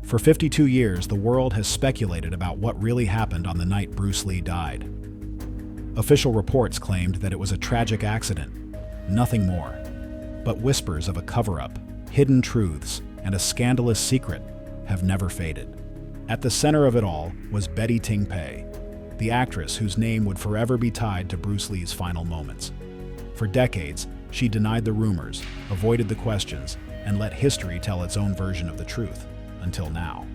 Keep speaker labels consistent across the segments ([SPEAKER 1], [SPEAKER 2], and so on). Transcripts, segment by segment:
[SPEAKER 1] For 52 years, the world has speculated about what really happened on the night Bruce Lee died. Official reports claimed that it was a tragic accident, nothing more. But whispers of a cover-up, hidden truths, and a scandalous secret have never faded. At the center of it all was Betty Ting Pei, the actress whose name would forever be tied to Bruce Lee's final moments. For decades, she denied the rumors, avoided the questions, and let history tell its own version of the truth, until now.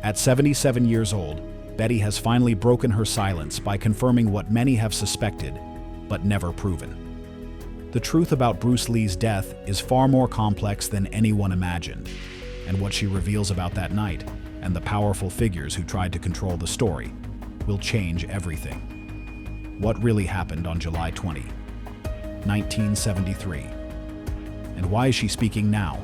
[SPEAKER 1] At 77 years old, Betty has finally broken her silence by confirming what many have suspected, but never proven. The truth about Bruce Lee's death is far more complex than anyone imagined, and what she reveals about that night, and the powerful figures who tried to control the story, will change everything. What really happened on July 20, 1973? And why is she speaking now?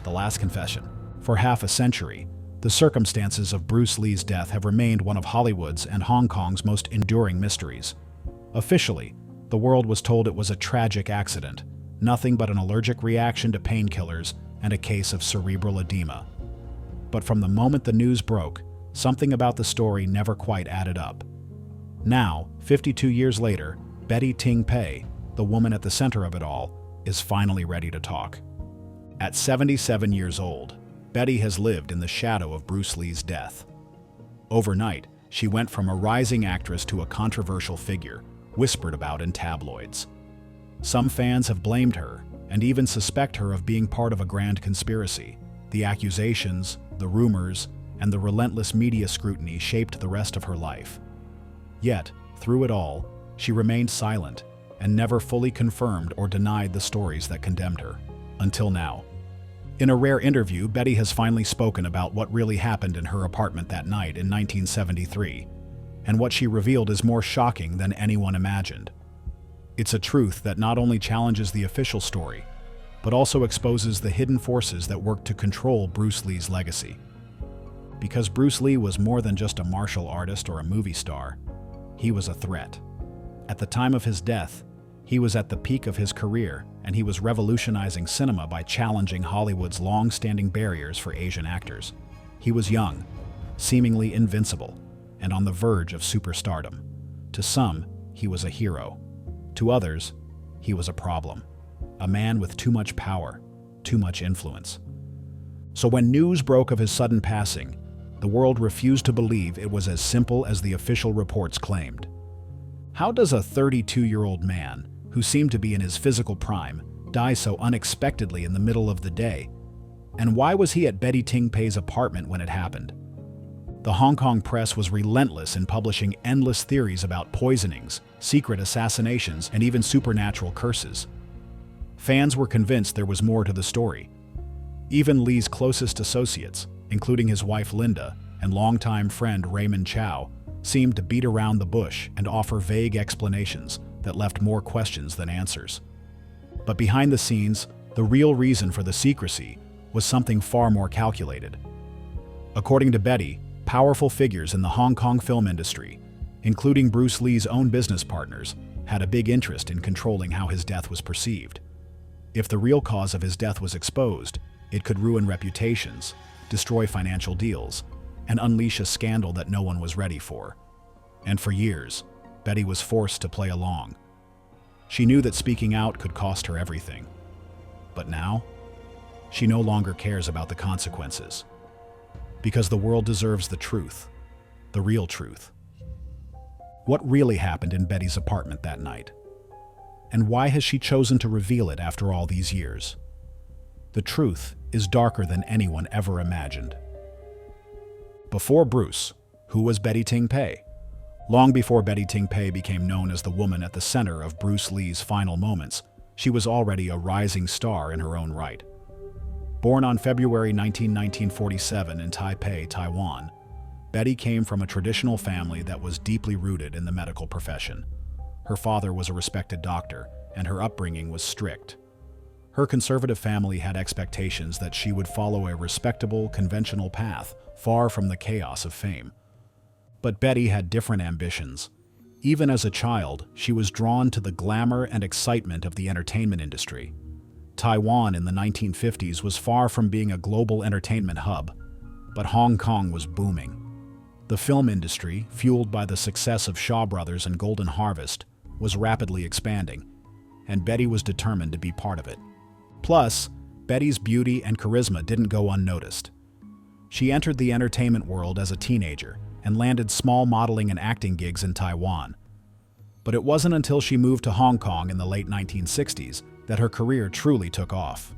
[SPEAKER 1] The last confession. For half a century, the circumstances of Bruce Lee's death have remained one of Hollywood's and Hong Kong's most enduring mysteries. Officially, the world was told it was a tragic accident, nothing but an allergic reaction to painkillers and a case of cerebral edema. But from the moment the news broke, something about the story never quite added up. Now, 52 years later, Betty Ting Pei, the woman at the center of it all, is finally ready to talk. At 77 years old, Betty has lived in the shadow of Bruce Lee's death. Overnight, she went from a rising actress to a controversial figure, whispered about in tabloids. Some fans have blamed her, and even suspect her of being part of a grand conspiracy. The accusations, the rumors, and the relentless media scrutiny shaped the rest of her life. Yet, through it all, she remained silent and never fully confirmed or denied the stories that condemned her. Until now. In a rare interview, Betty has finally spoken about what really happened in her apartment that night in 1973, and what she revealed is more shocking than anyone imagined. It's a truth that not only challenges the official story, but also exposes the hidden forces that worked to control Bruce Lee's legacy. Because Bruce Lee was more than just a martial artist or a movie star, he was a threat. At the time of his death, he was at the peak of his career, and he was revolutionizing cinema by challenging Hollywood's long-standing barriers for Asian actors. He was young, seemingly invincible, and on the verge of superstardom. To some, he was a hero. To others, he was a problem. A man with too much power, too much influence. So when news broke of his sudden passing, the world refused to believe it was as simple as the official reports claimed. How does a 32-year-old man, who seemed to be in his physical prime, die so unexpectedly in the middle of the day? And why was he at Betty Ting Pei's apartment when it happened? The Hong Kong press was relentless in publishing endless theories about poisonings, secret assassinations, and even supernatural curses. Fans were convinced there was more to the story. Even Lee's closest associates, including his wife Linda and longtime friend Raymond Chow, seemed to beat around the bush and offer vague explanations that left more questions than answers. But behind the scenes, the real reason for the secrecy was something far more calculated. According to Betty, powerful figures in the Hong Kong film industry, including Bruce Lee's own business partners, had a big interest in controlling how his death was perceived. If the real cause of his death was exposed, it could ruin reputations, destroy financial deals, and unleash a scandal that no one was ready for. And for years, Betty was forced to play along. She knew that speaking out could cost her everything. But now, she no longer cares about the consequences. Because the world deserves the truth, the real truth. What really happened in Betty's apartment that night? And why has she chosen to reveal it after all these years? The truth is darker than anyone ever imagined. Before Bruce, who was Betty Ting Pei? Long before Betty Ting Pei became known as the woman at the center of Bruce Lee's final moments, she was already a rising star in her own right. Born on February 19, 1947 in Taipei, Taiwan, Betty came from a traditional family that was deeply rooted in the medical profession. Her father was a respected doctor, and her upbringing was strict. Her conservative family had expectations that she would follow a respectable, conventional path, far from the chaos of fame. But Betty had different ambitions. Even as a child, she was drawn to the glamour and excitement of the entertainment industry. Taiwan in the 1950s was far from being a global entertainment hub. But Hong Kong was booming. The film industry, fueled by the success of Shaw Brothers and Golden Harvest, was rapidly expanding, and Betty was determined to be part of it. Plus, Betty's beauty and charisma didn't go unnoticed. She entered the entertainment world as a teenager and landed small modeling and acting gigs in Taiwan. But it wasn't until she moved to Hong Kong in the late 1960s that her career truly took off.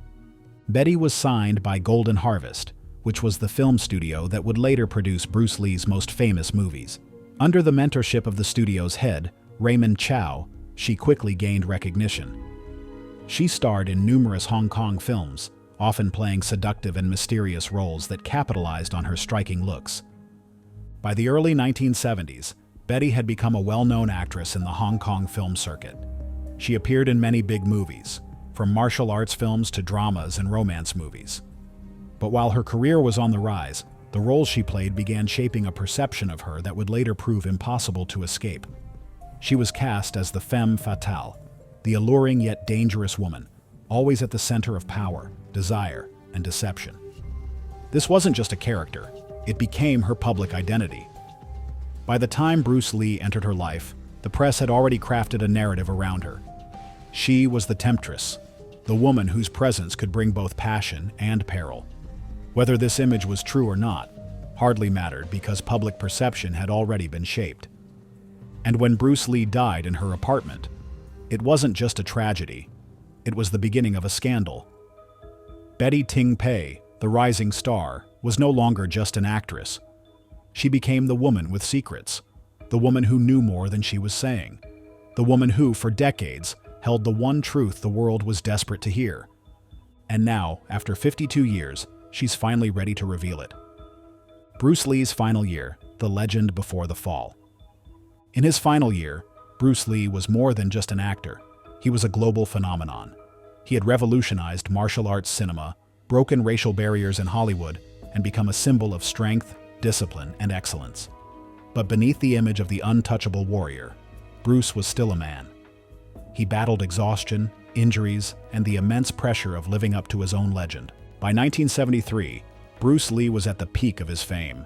[SPEAKER 1] Betty was signed by Golden Harvest, which was the film studio that would later produce Bruce Lee's most famous movies. Under the mentorship of the studio's head, Raymond Chow, she quickly gained recognition. She starred in numerous Hong Kong films, often playing seductive and mysterious roles that capitalized on her striking looks. By the early 1970s, Betty had become a well-known actress in the Hong Kong film circuit. She appeared in many big movies, from martial arts films to dramas and romance movies. But while her career was on the rise, the roles she played began shaping a perception of her that would later prove impossible to escape. She was cast as the femme fatale, the alluring yet dangerous woman, always at the center of power, desire, and deception. This wasn't just a character, it became her public identity. By the time Bruce Lee entered her life, the press had already crafted a narrative around her. She was the temptress, the woman whose presence could bring both passion and peril. Whether this image was true or not hardly mattered because public perception had already been shaped. And when Bruce Lee died in her apartment, it wasn't just a tragedy, it was the beginning of a scandal. Betty Ting Pei, the rising star, was no longer just an actress. She became the woman with secrets, the woman who knew more than she was saying, the woman who, for decades, held the one truth the world was desperate to hear. And now, after 52 years, she's finally ready to reveal it. Bruce Lee's final year, the legend before the fall. In his final year, Bruce Lee was more than just an actor. He was a global phenomenon. He had revolutionized martial arts cinema, broken racial barriers in Hollywood, and become a symbol of strength, discipline, and excellence. But beneath the image of the untouchable warrior, Bruce was still a man. He battled exhaustion, injuries, and the immense pressure of living up to his own legend. By 1973, Bruce Lee was at the peak of his fame.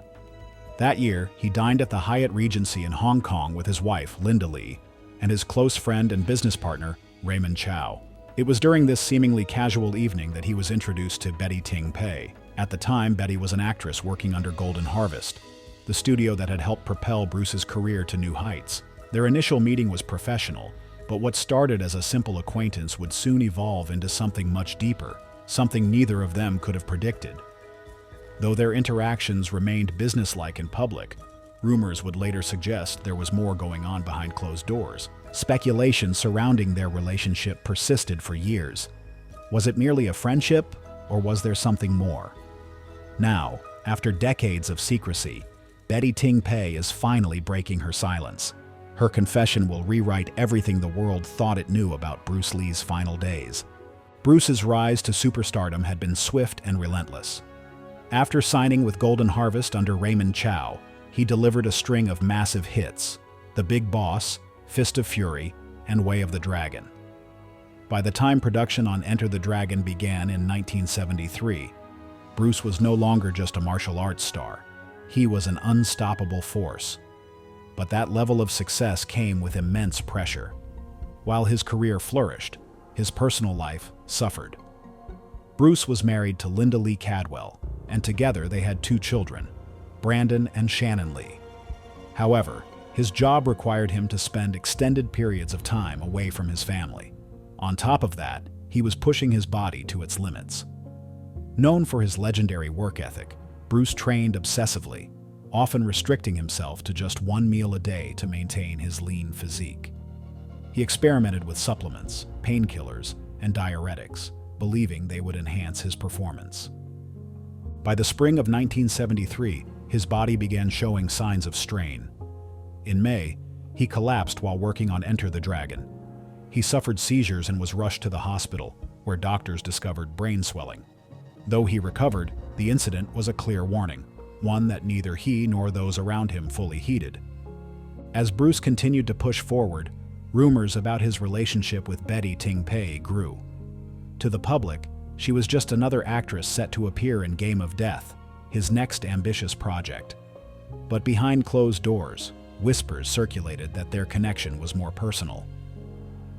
[SPEAKER 1] That year, he dined at the Hyatt Regency in Hong Kong with his wife, Linda Lee, and his close friend and business partner, Raymond Chow. It was during this seemingly casual evening that he was introduced to Betty Ting Pei. At the time, Betty was an actress working under Golden Harvest, the studio that had helped propel Bruce's career to new heights. Their initial meeting was professional, but what started as a simple acquaintance would soon evolve into something much deeper, something neither of them could have predicted. Though their interactions remained businesslike in public, rumors would later suggest there was more going on behind closed doors. Speculation surrounding their relationship persisted for years. Was it merely a friendship, or was there something more? Now, after decades of secrecy, Betty Ting Pei is finally breaking her silence. Her confession will rewrite everything the world thought it knew about Bruce Lee's final days. Bruce's rise to superstardom had been swift and relentless. After signing with Golden Harvest under Raymond Chow, he delivered a string of massive hits: The Big Boss, Fist of Fury, and Way of the Dragon. By the time production on Enter the Dragon began in 1973, Bruce was no longer just a martial arts star. He was an unstoppable force. But that level of success came with immense pressure. While his career flourished, his personal life suffered. Bruce was married to Linda Lee Cadwell, and together they had 2 children, Brandon and Shannon Lee. However, his job required him to spend extended periods of time away from his family. On top of that, he was pushing his body to its limits. Known for his legendary work ethic, Bruce trained obsessively, often restricting himself to just 1 meal a day to maintain his lean physique. He experimented with supplements, painkillers, and diuretics, believing they would enhance his performance. By the spring of 1973, his body began showing signs of strain. In May, he collapsed while working on Enter the Dragon. He suffered seizures and was rushed to the hospital, where doctors discovered brain swelling. Though he recovered, the incident was a clear warning, one that neither he nor those around him fully heeded. As Bruce continued to push forward, rumors about his relationship with Betty Ting Pei grew. To the public, she was just another actress set to appear in Game of Death, his next ambitious project. But behind closed doors, whispers circulated that their connection was more personal.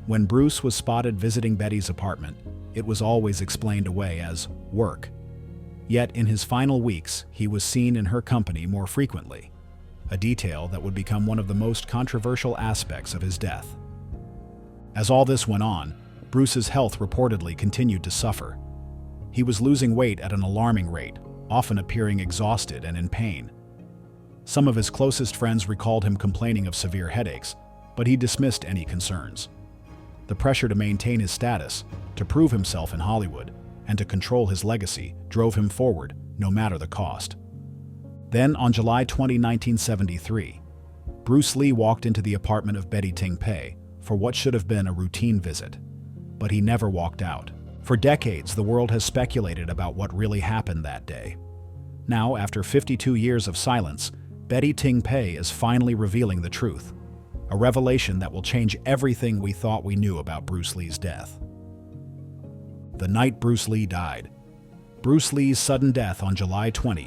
[SPEAKER 1] When Bruce was spotted visiting Betty's apartment, it was always explained away as work. Yet in his final weeks, he was seen in her company more frequently, a detail that would become one of the most controversial aspects of his death. As all this went on, Bruce's health reportedly continued to suffer. He was losing weight at an alarming rate, often appearing exhausted and in pain. Some of his closest friends recalled him complaining of severe headaches, but he dismissed any concerns. The pressure to maintain his status, to prove himself in Hollywood, and to control his legacy drove him forward, no matter the cost. Then, on July 20, 1973, Bruce Lee walked into the apartment of Betty Ting Pei for what should have been a routine visit. But he never walked out. For decades, the world has speculated about what really happened that day. Now, after 52 years of silence, Betty Ting Pei is finally revealing the truth, a revelation that will change everything we thought we knew about Bruce Lee's death. The night Bruce Lee died. Bruce Lee's sudden death on July 20,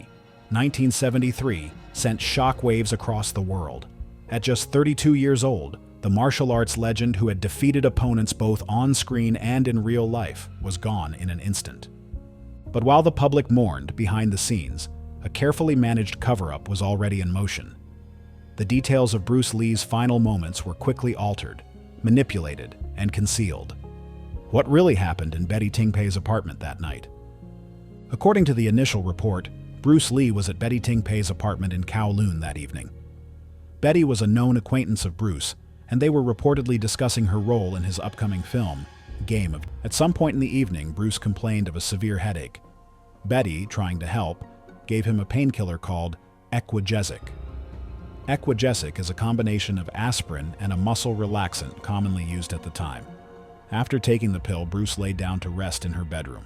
[SPEAKER 1] 1973, sent shockwaves across the world. At just 32 years old, the martial arts legend who had defeated opponents both on screen and in real life was gone in an instant. But while the public mourned behind the scenes, a carefully managed cover-up was already in motion. The details of Bruce Lee's final moments were quickly altered, manipulated, and concealed. What really happened in Betty Ting Pei's apartment that night? According to the initial report, Bruce Lee was at Betty Ting Pei's apartment in Kowloon that evening. Betty was a known acquaintance of Bruce, and they were reportedly discussing her role in his upcoming film, Game of. At some point in the evening, Bruce complained of a severe headache. Betty, trying to help, gave him a painkiller called Equagesic. Equagesic is a combination of aspirin and a muscle relaxant commonly used at the time. After taking the pill, Bruce lay down to rest in her bedroom.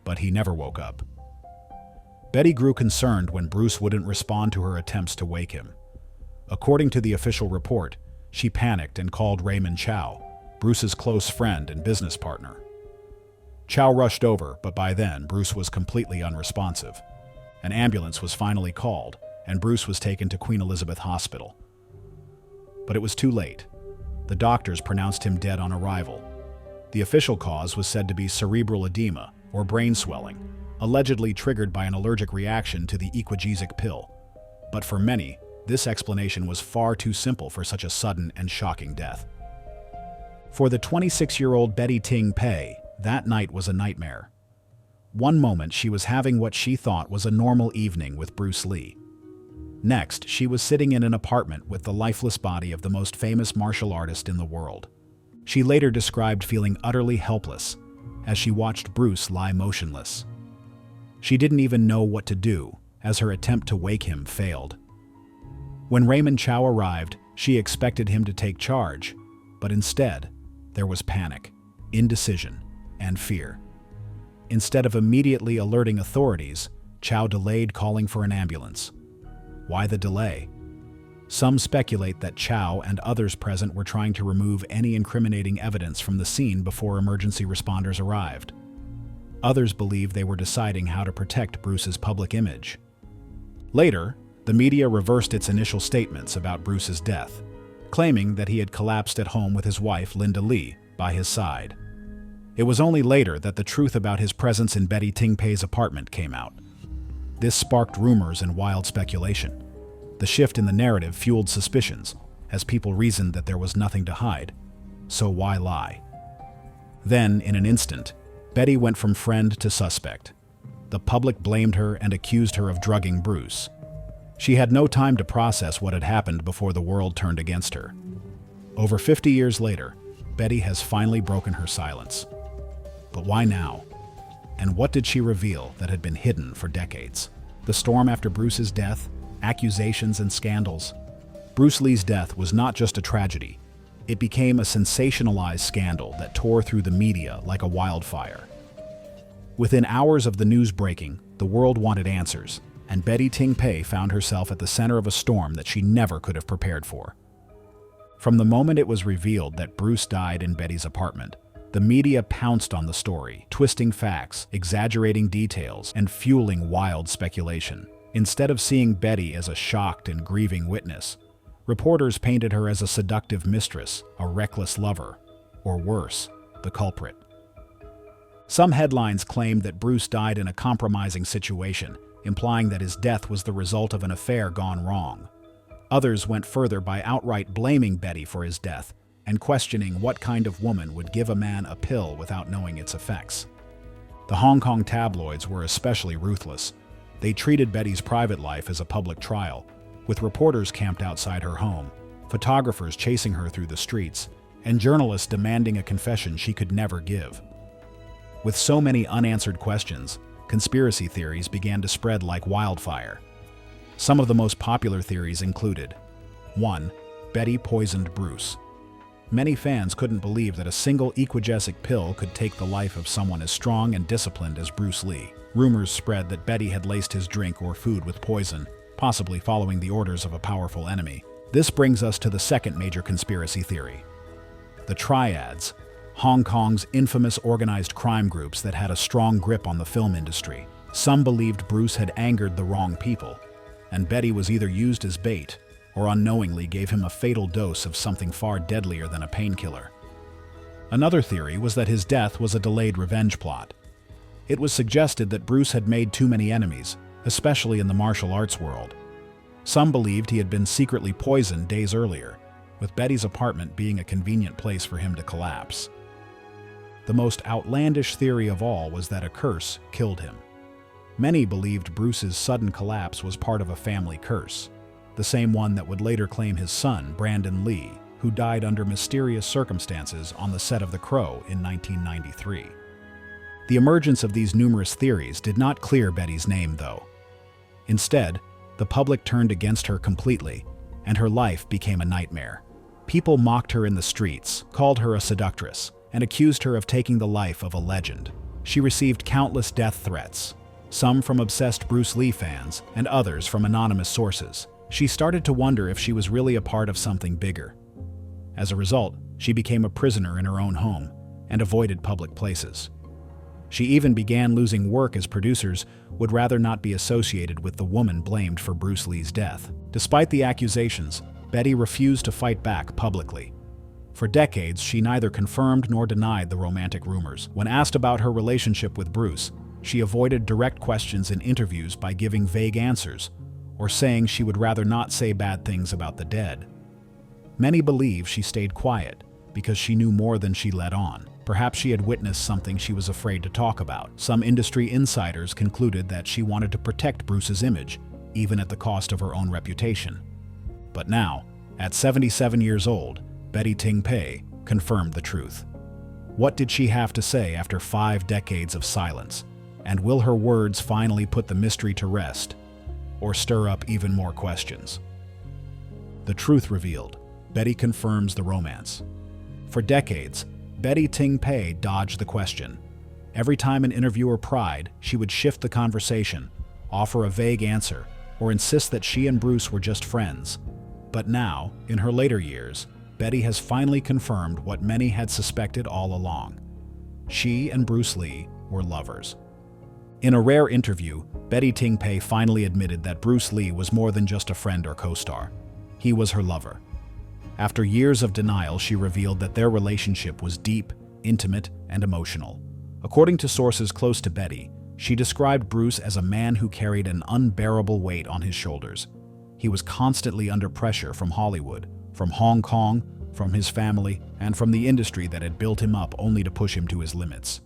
[SPEAKER 1] But he never woke up. Betty grew concerned when Bruce wouldn't respond to her attempts to wake him. According to the official report, she panicked and called Raymond Chow, Bruce's close friend and business partner. Chow rushed over, but by then, Bruce was completely unresponsive. An ambulance was finally called, and Bruce was taken to Queen Elizabeth Hospital. But it was too late. The doctors pronounced him dead on arrival. The official cause was said to be cerebral edema, or brain swelling, allegedly triggered by an allergic reaction to the Equagesic pill. But for many, this explanation was far too simple for such a sudden and shocking death. For the 26-year-old Betty Ting Pei, that night was a nightmare. One moment she was having what she thought was a normal evening with Bruce Lee. Next, she was sitting in an apartment with the lifeless body of the most famous martial artist in the world. She later described feeling utterly helpless as she watched Bruce lie motionless. She didn't even know what to do, as her attempt to wake him failed. When Raymond Chow arrived, she expected him to take charge, but instead, there was panic, indecision, and fear. Instead of immediately alerting authorities, Chow delayed calling for an ambulance. Why the delay? Some speculate that Chow and others present were trying to remove any incriminating evidence from the scene before emergency responders arrived. Others believe they were deciding how to protect Bruce's public image. Later, the media reversed its initial statements about Bruce's death, claiming that he had collapsed at home with his wife, Linda Lee, by his side. It was only later that the truth about his presence in Betty Ting Pei's apartment came out. This sparked rumors and wild speculation. The shift in the narrative fueled suspicions, as people reasoned that there was nothing to hide. So why lie? Then, in an instant, Betty went from friend to suspect. The public blamed her and accused her of drugging Bruce. She had no time to process what had happened before the world turned against her. Over 50 years later, Betty has finally broken her silence. But why now? And what did she reveal that had been hidden for decades? The storm after Bruce's death, accusations and scandals. Bruce Lee's death was not just a tragedy. It became a sensationalized scandal that tore through the media like a wildfire. Within hours of the news breaking, the world wanted answers, and Betty Ting Pei found herself at the center of a storm that she never could have prepared for. From the moment it was revealed that Bruce died in Betty's apartment, The media pounced on the story, twisting facts, exaggerating details, and fueling wild speculation. Instead of seeing Betty as a shocked and grieving witness, reporters painted her as a seductive mistress, a reckless lover, or worse, the culprit. Some headlines claimed that Bruce died in a compromising situation, implying that his death was the result of an affair gone wrong. Others went further by outright blaming Betty for his death and questioning what kind of woman would give a man a pill without knowing its effects. The Hong Kong tabloids were especially ruthless. They treated Betty's private life as a public trial, with reporters camped outside her home, photographers chasing her through the streets, and journalists demanding a confession she could never give. With so many unanswered questions, conspiracy theories began to spread like wildfire. Some of the most popular theories included: 1. Betty poisoned Bruce. Many fans couldn't believe that a single equagesic pill could take the life of someone as strong and disciplined as Bruce Lee. Rumors spread that Betty had laced his drink or food with poison, possibly following the orders of a powerful enemy. This brings us to the second major conspiracy theory: the Triads, Hong Kong's infamous organized crime groups that had a strong grip on the film industry. Some believed Bruce had angered the wrong people, and Betty was either used as bait or unknowingly gave him a fatal dose of something far deadlier than a painkiller. Another theory was that his death was a delayed revenge plot. It was suggested that Bruce had made too many enemies, especially in the martial arts world. Some believed he had been secretly poisoned days earlier, with Betty's apartment being a convenient place for him to collapse. The most outlandish theory of all was that a curse killed him. Many believed Bruce's sudden collapse was part of a family curse, the same one that would later claim his son, Brandon Lee, who died under mysterious circumstances on the set of The Crow in 1993. The emergence of these numerous theories did not clear Betty's name, though. Instead, the public turned against her completely, and her life became a nightmare. People mocked her in the streets, called her a seductress, and accused her of taking the life of a legend. She received countless death threats, some from obsessed Bruce Lee fans and others from anonymous sources. She started to wonder if she was really a part of something bigger. As a result, she became a prisoner in her own home and avoided public places. She even began losing work as producers would rather not be associated with the woman blamed for Bruce Lee's death. Despite the accusations, Betty refused to fight back publicly. For decades, she neither confirmed nor denied the romantic rumors. When asked about her relationship with Bruce, she avoided direct questions in interviews by giving vague answers or saying she would rather not say bad things about the dead. Many believe she stayed quiet because she knew more than she let on. Perhaps she had witnessed something she was afraid to talk about. Some industry insiders concluded that she wanted to protect Bruce's image, even at the cost of her own reputation. But now, at 77 years old, Betty Ting Pei confirmed the truth. What did she have to say after 5 decades of silence? And will her words finally put the mystery to rest, or stir up even more questions? The truth revealed. Betty confirms the romance. For decades, Betty Ting Pei dodged the question. Every time an interviewer pried, she would shift the conversation, offer a vague answer, or insist that she and Bruce were just friends. But now, in her later years, Betty has finally confirmed what many had suspected all along. She and Bruce Lee were lovers. In a rare interview, Betty Ting Pei finally admitted that Bruce Lee was more than just a friend or co-star. He was her lover. After years of denial, she revealed that their relationship was deep, intimate, and emotional. According to sources close to Betty, she described Bruce as a man who carried an unbearable weight on his shoulders. He was constantly under pressure from Hollywood, from Hong Kong, from his family, and from the industry that had built him up only to push him to his limits.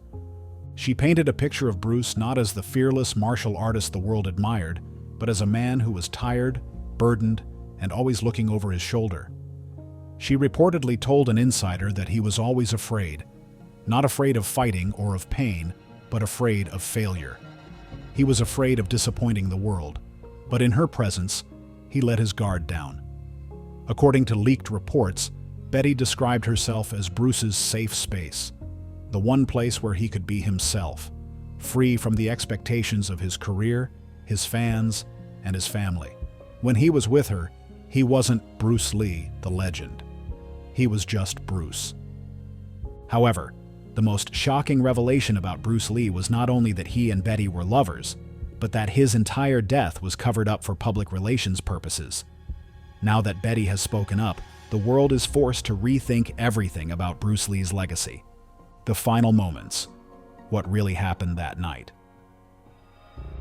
[SPEAKER 1] She painted a picture of Bruce not as the fearless martial artist the world admired, but as a man who was tired, burdened, and always looking over his shoulder. She reportedly told an insider that he was always afraid, not afraid of fighting or of pain, but afraid of failure. He was afraid of disappointing the world, but in her presence, he let his guard down. According to leaked reports, Betty described herself as Bruce's safe space, the one place where he could be himself, free from the expectations of his career, his fans, and his family. When he was with her, he wasn't Bruce Lee, the legend. He was just Bruce. However, The most shocking revelation about Bruce Lee was not only that he and Betty were lovers, but that his entire death was covered up for public relations purposes. Now that Betty has spoken up, the world is forced to rethink everything about Bruce Lee's legacy. The final moments. What really happened that night.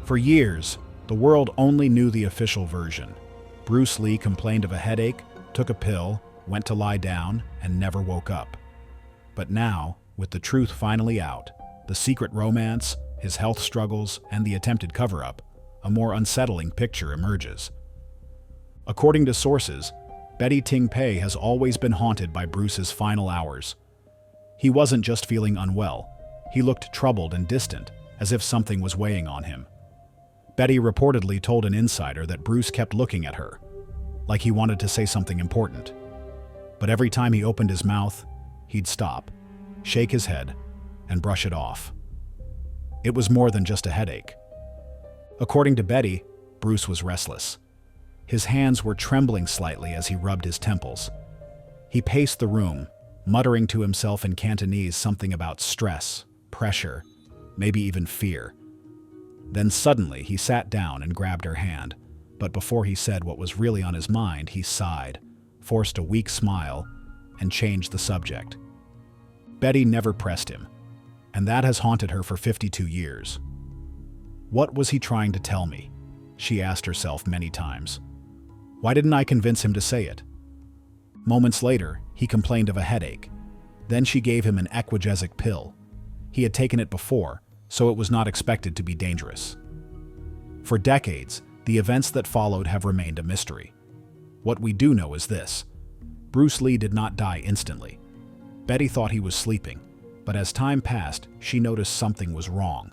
[SPEAKER 1] For years, the world only knew the official version. Bruce Lee complained of a headache, took a pill, went to lie down, and never woke up. But now, with the truth finally out, the secret romance, his health struggles, and the attempted cover-up, a more unsettling picture emerges. According to sources, Betty Ting Pei has always been haunted by Bruce's final hours. He wasn't just feeling unwell, he looked troubled and distant, as if something was weighing on him. Betty reportedly told an insider that Bruce kept looking at her, like he wanted to say something important. But every time he opened his mouth, he'd stop, shake his head, and brush it off. It was more than just a headache. According to Betty, Bruce was restless. His hands were trembling slightly as he rubbed his temples. He paced the room, muttering to himself in Cantonese something about stress, pressure, maybe even fear. Then suddenly he sat down and grabbed her hand, but before he said what was really on his mind, he sighed, forced a weak smile, and changed the subject. Betty never pressed him, and that has haunted her for 52 years. What was he trying to tell me? She asked herself many times. Why didn't I convince him to say it? Moments later, he complained of a headache. Then she gave him an accusations pill. He had taken it before, so it was not expected to be dangerous. For decades, the events that followed have remained a mystery. What we do know is this: Bruce Lee did not die instantly. Betty thought he was sleeping, but as time passed, she noticed something was wrong.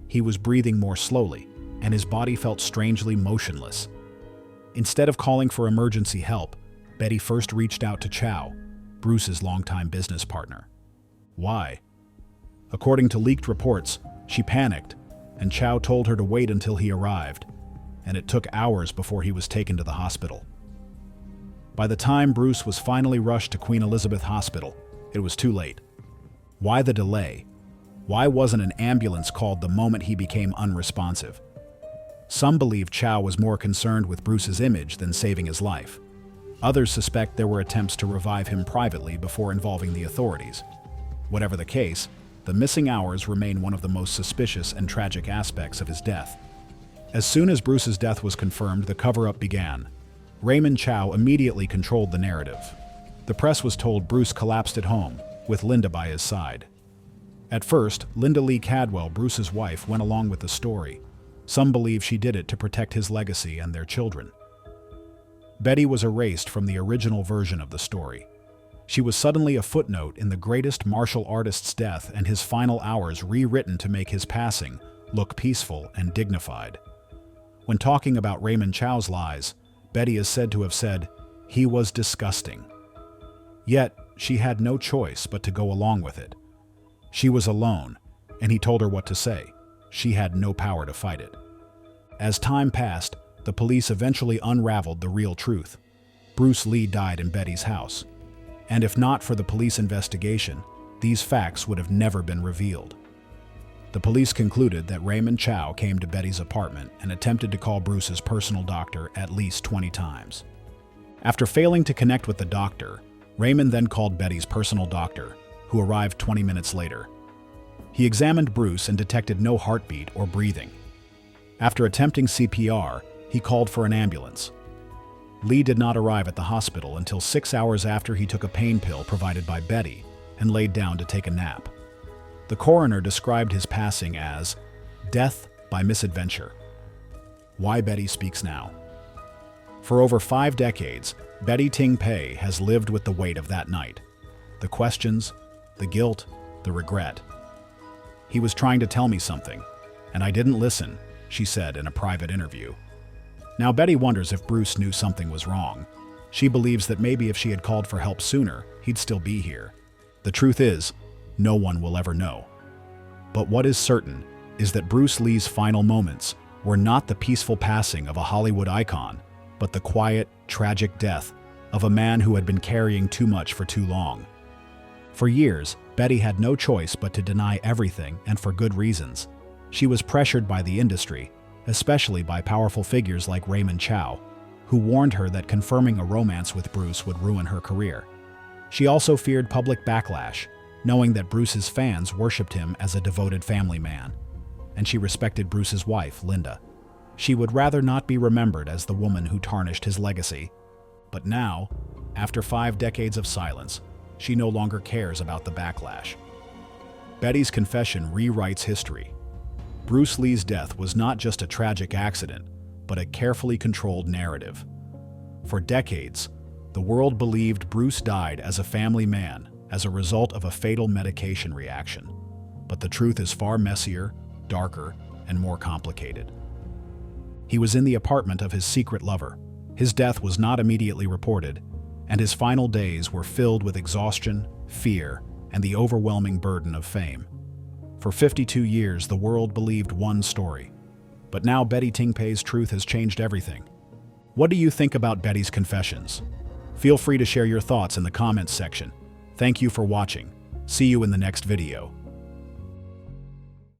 [SPEAKER 1] He was breathing more slowly, and his body felt strangely motionless. Instead of calling for emergency help, Betty first reached out to Chow, Bruce's longtime business partner. Why? According to leaked reports, she panicked, and Chow told her to wait until he arrived, and it took hours before he was taken to the hospital. By the time Bruce was finally rushed to Queen Elizabeth Hospital, it was too late. Why the delay? Why wasn't an ambulance called the moment he became unresponsive? Some believe Chow was more concerned with Bruce's image than saving his life. Others suspect there were attempts to revive him privately before involving the authorities. Whatever the case, the missing hours remain one of the most suspicious and tragic aspects of his death. As soon as Bruce's death was confirmed, the cover-up began. Raymond Chow immediately controlled the narrative. The press was told Bruce collapsed at home, with Linda by his side. At first, Linda Lee Cadwell, Bruce's wife, went along with the story. Some believe she did it to protect his legacy and their children. Betty was erased from the original version of the story. She was suddenly a footnote in the greatest martial artist's death and his final hours, rewritten to make his passing look peaceful and dignified. When talking about Raymond Chow's lies, Betty is said to have said, "He was disgusting." Yet, she had no choice but to go along with it. She was alone, and he told her what to say. She had no power to fight it. As time passed, the police eventually unraveled the real truth. Bruce Lee died in Betty's house. And if not for the police investigation, these facts would have never been revealed. The police concluded that Raymond Chow came to Betty's apartment and attempted to call Bruce's personal doctor at least 20 times. After failing to connect with the doctor, Raymond then called Betty's personal doctor, who arrived 20 minutes later. He examined Bruce and detected no heartbeat or breathing. After attempting CPR, he called for an ambulance. Lee did not arrive at the hospital until 6 hours after he took a pain pill provided by Betty and laid down to take a nap. The coroner described his passing as death by misadventure. Why Betty speaks now. For over 5 decades, Betty Ting Pei has lived with the weight of that night. The questions, the guilt, the regret. He was trying to tell me something, and I didn't listen, she said in a private interview. Now Betty wonders if Bruce knew something was wrong. She believes that maybe if she had called for help sooner, he'd still be here. The truth is, no one will ever know. But what is certain is that Bruce Lee's final moments were not the peaceful passing of a Hollywood icon, but the quiet, tragic death of a man who had been carrying too much for too long. For years, Betty had no choice but to deny everything, and for good reasons. She was pressured by the industry, especially by powerful figures like Raymond Chow, who warned her that confirming a romance with Bruce would ruin her career. She also feared public backlash, knowing that Bruce's fans worshipped him as a devoted family man, and she respected Bruce's wife, Linda. She would rather not be remembered as the woman who tarnished his legacy. But now, after 5 decades of silence, she no longer cares about the backlash. Betty's confession rewrites history. Bruce Lee's death was not just a tragic accident, but a carefully controlled narrative. For decades, the world believed Bruce died as a family man as a result of a fatal medication reaction. But the truth is far messier, darker, and more complicated. He was in the apartment of his secret lover. His death was not immediately reported, and his final days were filled with exhaustion, fear, and the overwhelming burden of fame. For 52 years, the world believed one story. But now Betty Ting Pei's truth has changed everything. What do you think about Betty's confessions? Feel free to share your thoughts in the comments section. Thank you for watching. See you in the next video.